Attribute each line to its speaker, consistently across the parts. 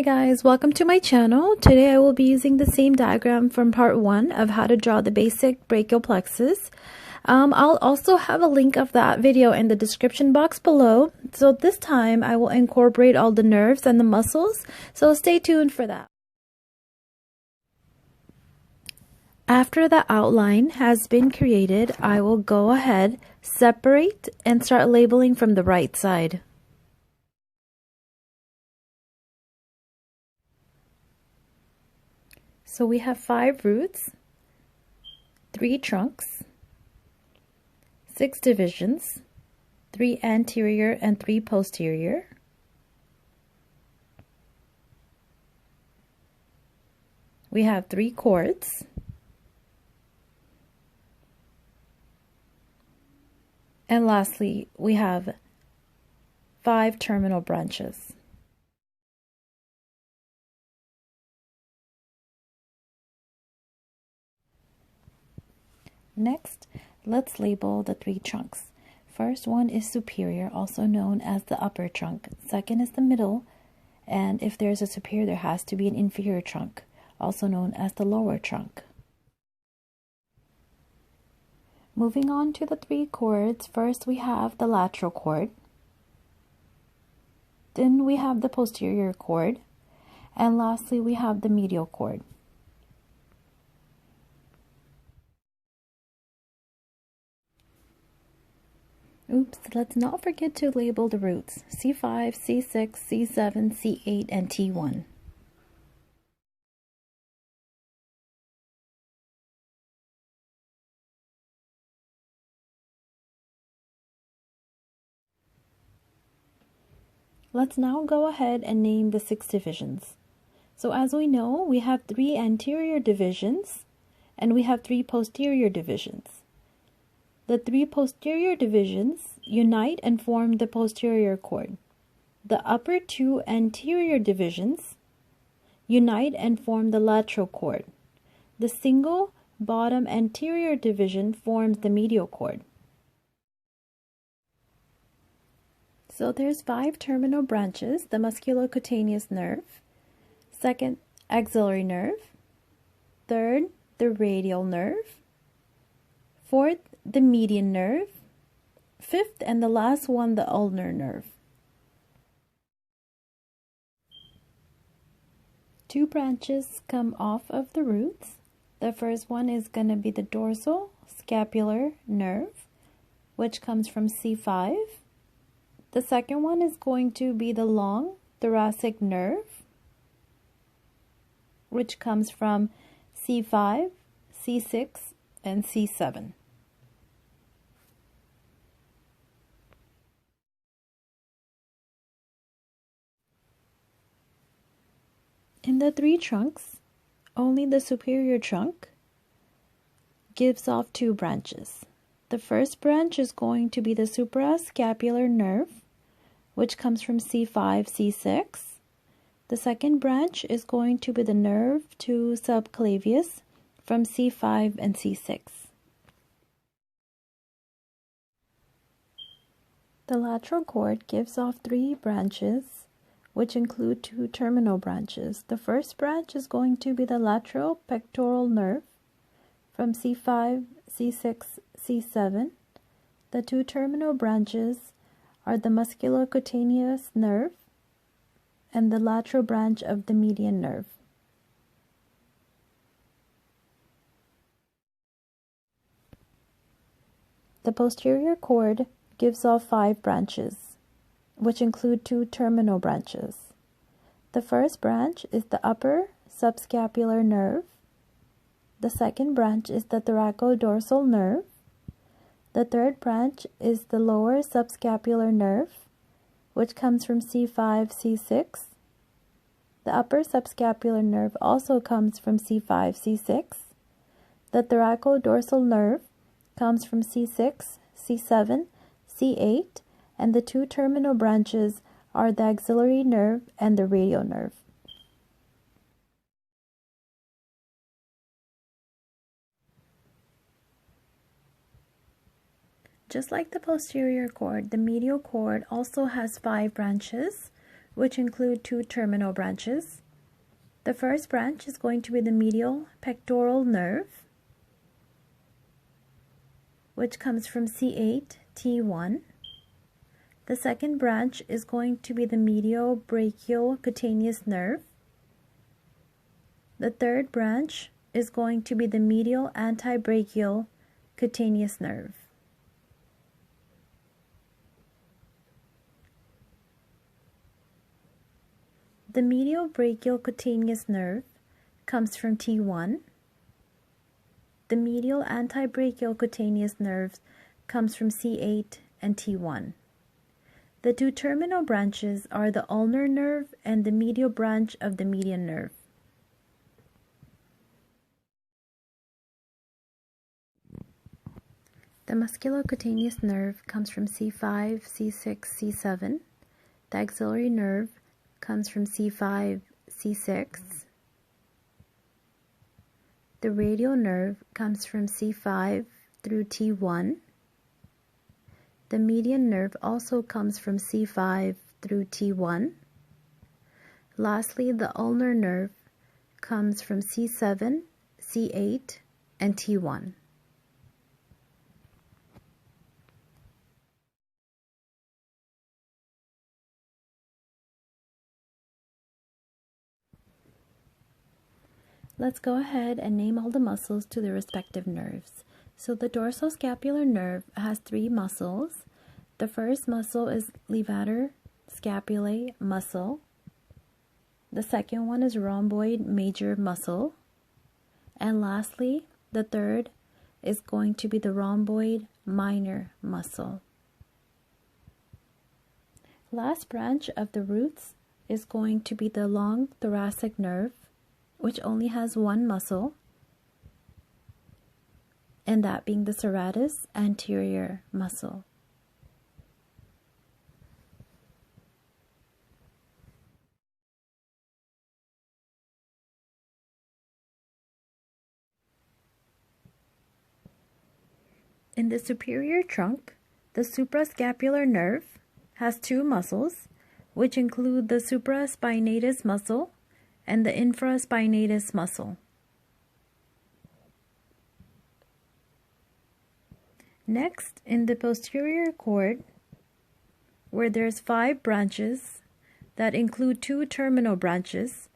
Speaker 1: Hi guys, welcome to my channel. Today I will be using the same diagram from part 1 of how to draw the basic brachial plexus. I'll also have a link of that video in the description box below. So this time I will incorporate all the nerves and the muscles, so stay tuned for that. After the outline has been created, I will go ahead, separate, and start labeling from the right side. So we have 5 roots, 3 trunks, 6 divisions, 3 anterior and 3 posterior, we have 3 chords, and lastly we have 5 terminal branches. Next, let's label the 3 trunks. First one is superior, also known as the upper trunk. Second is the middle, and if there's a superior, there has to be an inferior trunk, also known as the lower trunk. Moving on to the 3 chords, first we have the lateral chord, then we have the posterior chord, and lastly we have the medial chord. Oops, let's not forget to label the roots, C5, C6, C7, C8, and T1. Let's now go ahead and name the 6 divisions. So as we know, we have 3 anterior divisions and we have 3 posterior divisions. The 3 posterior divisions unite and form the posterior chord. The upper 2 anterior divisions unite and form the lateral chord. The single bottom anterior division forms the medial chord. So there's 5 terminal branches: the musculocutaneous nerve, second, axillary nerve, third, the radial nerve, fourth, the median nerve, fifth, and the last one, the ulnar nerve. 2 branches come off of the roots. The first one is going to be the dorsal scapular nerve, which comes from C5. The second one is going to be the long thoracic nerve, which comes from C5, C6, and C7. In the 3 trunks, only the superior trunk gives off 2 branches. The first branch is going to be the suprascapular nerve, which comes from C5, C6. The second branch is going to be the nerve to subclavius from C5 and C6. The lateral cord gives off 3 branches, which include 2 terminal branches. The first branch is going to be the lateral pectoral nerve from C5, C6, C7. The 2 terminal branches are the musculocutaneous nerve and the lateral branch of the median nerve. The posterior cord gives off 5 branches, which include 2 terminal branches. The first branch is the upper subscapular nerve. The second branch is the thoracodorsal nerve. The third branch is the lower subscapular nerve, which comes from C5, C6. The upper subscapular nerve also comes from C5, C6. The thoracodorsal nerve comes from C6, C7, C8, and the 2 terminal branches are the axillary nerve and the radial nerve. Just like the posterior cord, the medial cord also has 5 branches, which include 2 terminal branches. The first branch is going to be the medial pectoral nerve, which comes from C8, T1. The second branch is going to be the medial brachial cutaneous nerve. The third branch is going to be the medial antebrachial cutaneous nerve. The medial brachial cutaneous nerve comes from T1. The medial antebrachial cutaneous nerve comes from C8 and T1. The 2 terminal branches are the ulnar nerve and the medial branch of the median nerve. The musculocutaneous nerve comes from C5, C6, C7. The axillary nerve comes from C5, C6. The radial nerve comes from C5 through T1. The median nerve also comes from C5 through T1. Lastly, the ulnar nerve comes from C7, C8, and T1. Let's go ahead and name all the muscles to the respective nerves. So the dorsoscapular nerve has 3 muscles. The first muscle is levator scapulae muscle. The second one is rhomboid major muscle. And lastly, the third is going to be the rhomboid minor muscle. Last branch of the roots is going to be the long thoracic nerve, which only has 1 muscle, and that being the serratus anterior muscle. In the superior trunk, the suprascapular nerve has 2 muscles, which include the supraspinatus muscle and the infraspinatus muscle. Next, in the posterior cord, where there's 5 branches that include 2 terminal branches,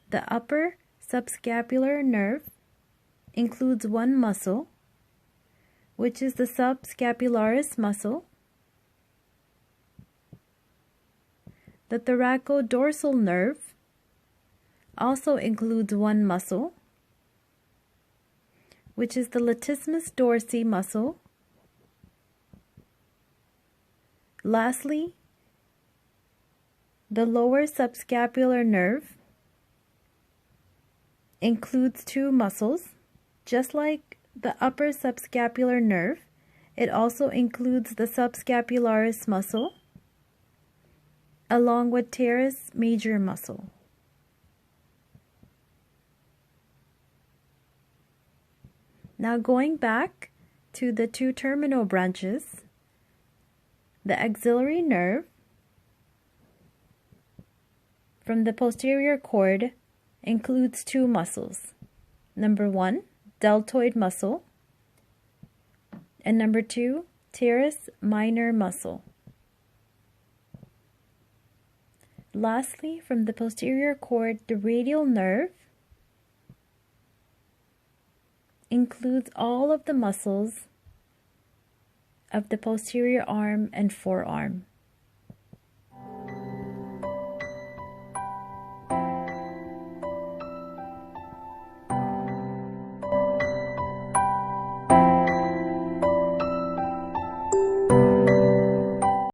Speaker 1: the upper subscapular nerve includes 1 muscle, which is the subscapularis muscle. The thoracodorsal nerve also includes 1 muscle, which is the latissimus dorsi muscle. Lastly, the lower subscapular nerve includes 2 muscles. Just like the upper subscapular nerve, it also includes the subscapularis muscle along with teres major muscle. Now going back to the 2 terminal branches, the axillary nerve from the posterior cord includes 2 muscles. Number 1, deltoid muscle, and number 2, teres minor muscle. Lastly, from the posterior cord, the radial nerve includes all of the muscles of the posterior arm and forearm.